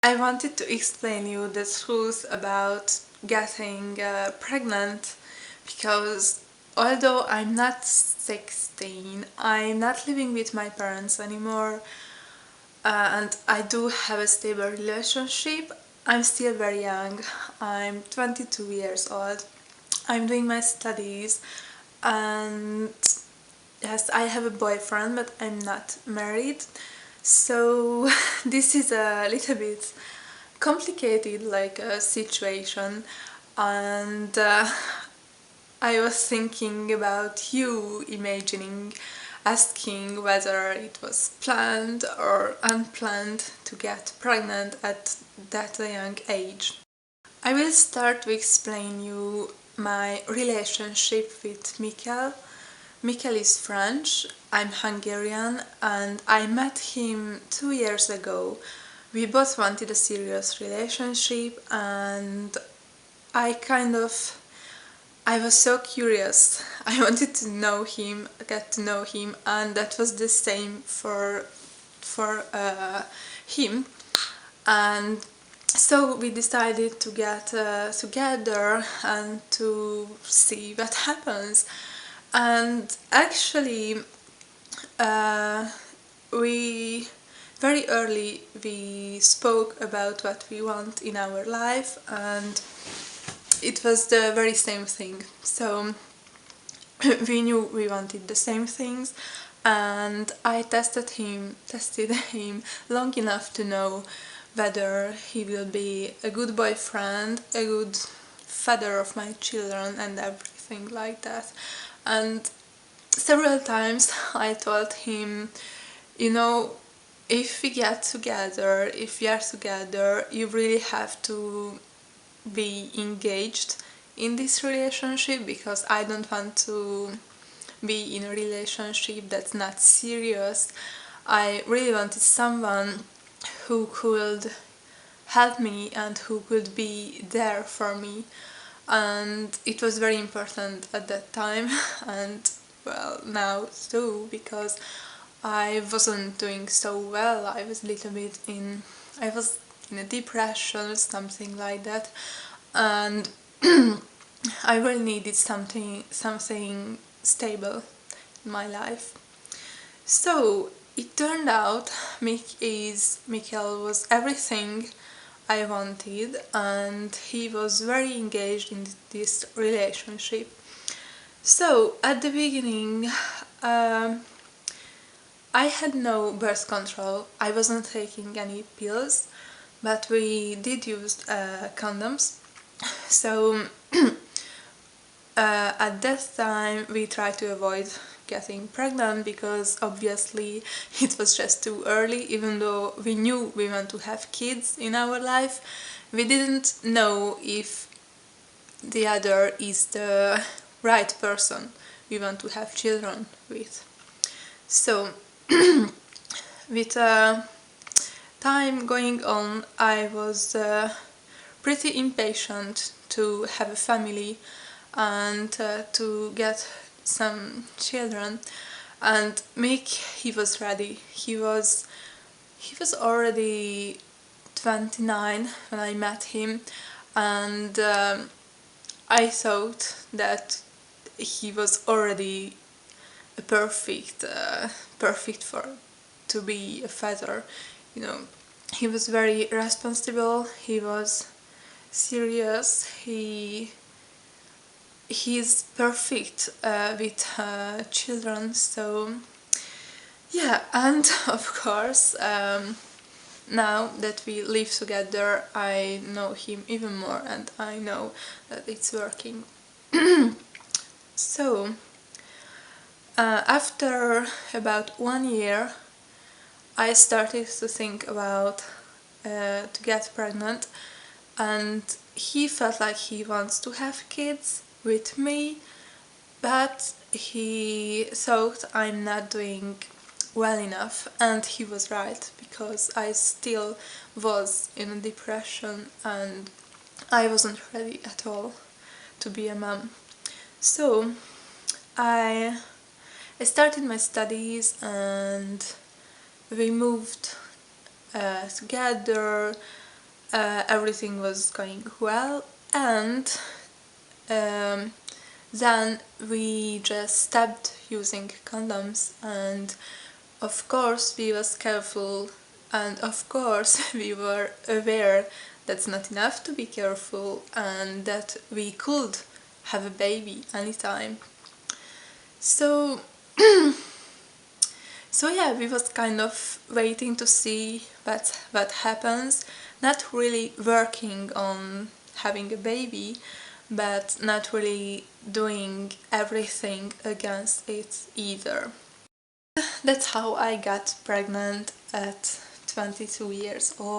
I wanted to explain you the truth about getting pregnant because although I'm not 16, I'm not living with my parents anymore, and I do have a stable relationship. I'm still very young. I'm 22 years old. I'm doing my studies, and yes, I have a boyfriend, but I'm not married. So this is a little bit complicated, like a situation, and I was thinking about you, imagining, asking whether it was planned or unplanned to get pregnant at that young age. I will start to explain you my relationship with Mikkel. Mikkel is French, I'm Hungarian, and I met him 2 years ago. We both wanted a serious relationship, and I was so curious. I wanted to know him, get to know him, and that was the same for him. And so we decided to get together and to see what happens. And actually, uh, we very early we spoke about what we want in our life, and it was the very same thing. So we knew we wanted the same things, and I tested him long enough to know whether he will be a good boyfriend, a good father of my children, and everything like that. And several times I told him, you know, if we get together, if we are together, you really have to be engaged in this relationship, because I don't want to be in a relationship that's not serious. I really wanted someone who could help me and who could be there for me, and it was very important at that time and well, now too, because I wasn't doing so well. I was in a depression or something like that, and I really needed something stable in my life. So it turned out Mikkel was everything I wanted, and he was very engaged in this relationship. So at the beginning, um, I had no birth control. I wasn't taking any pills, but we did use condoms. So at that time we tried to avoid getting pregnant, because obviously it was just too early. Even though we knew we want to have kids in our life, we didn't know if the other is the right person we want to have children with. So with time going on, I was pretty impatient to have a family and to get some children. And Mick, he was ready. He was already 29 when I met him, and I thought that he was already a perfect for to be a father. You know, he was very responsible. He was serious. He's perfect with children. So yeah, and of course, now that we live together, I know him even more, and I know that it's working. So after about 1 year, I started to think about to get pregnant, and he felt like he wants to have kids with me, but he thought I'm not doing well enough, and he was right, because I still was in a depression and I wasn't ready at all to be a mom. So I started my studies, and we moved together, everything was going well, and then we just stopped using condoms, and of course we was careful, and of course we were aware that's not enough to be careful and that we could have a baby anytime. So so yeah, we was kind of waiting to see what happens, not really working on having a baby, but not really doing everything against it either. That's how I got pregnant at 22 years old.